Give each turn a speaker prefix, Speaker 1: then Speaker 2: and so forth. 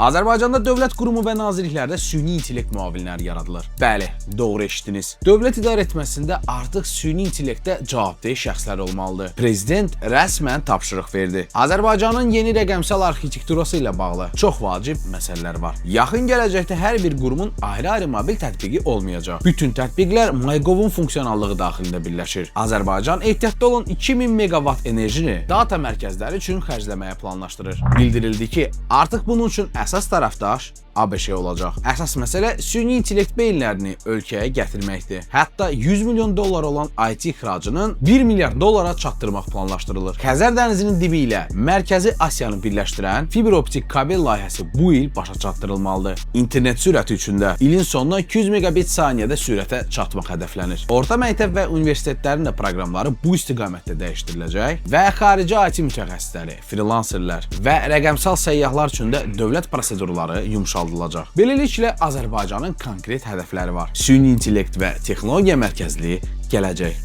Speaker 1: Azərbaycanda dövlət qurumu və nazirliklərdə süni intellekt müavinləri yaradılır. Bəli, doğru eşitdiniz. Dövlət idarə etməsində artıq süni intellektdə cavabdeh şəxslər olmalıdır. Prezident rəsmən tapşırıq verdi. Azərbaycanın yeni rəqəmsal arxitekturası ilə bağlı çox vacib məsələlər var. Yaxın gələcəkdə hər bir qurumun ayrı-ayrı mobil tətbiqi olmayacaq. Bütün tətbiqlər MyGov-un funksionallığı daxilində birləşir. Azərbaycan ehtiyatda olan 2000 megawatt enerjini data mərkəzləri üçün xərcləməyə planlaşdırır. Bildirildi ki, artıq bunun üçün əsas tərəfdaş ABŞ olacaq. Əsas məsələ süni intellekt beyinlərini ölkəyə gətirməkdir. Hətta 100 milyon dollar olan IT ixracının 1 milyard dollara çatdırmaq planlaşdırılır. Xəzər dənizinin dibi ilə Mərkəzi Asiyanı birləşdirən fibr optik kabel layihəsi bu il başa çatdırılmalıdır. İnternet sürəti üçün də ilin sonuna 200 megabit saniyədə sürətə çatmaq hədəflənir. Orta məktəb və universitetlərin də proqramları bu istiqamətdə dəyişdiriləcək və xarici IT mütəxəssisləri, freelancerlər və rəqəmsal səyyahlar üçün də dövlət prosedurları yumşaldılacaq. Beləliklə, Azərbaycanın konkret hədəfləri var. Süni intellekt və texnologiya mərkəzli gələcək.